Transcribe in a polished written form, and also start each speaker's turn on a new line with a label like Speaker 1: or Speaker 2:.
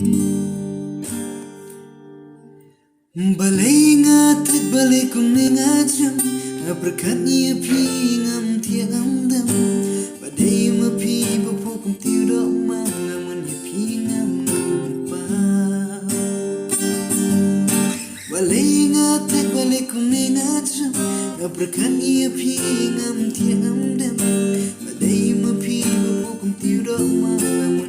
Speaker 1: Balay nga trik balay kung nangajam nga berkat niya pingam tiang dam Baday mapi bapu kung tiro mangaman niya pingam pa Balay nga trik balay kung nangajam nga berkat niya pingam tiang dam Baday mapi bapu kung tiro mangaman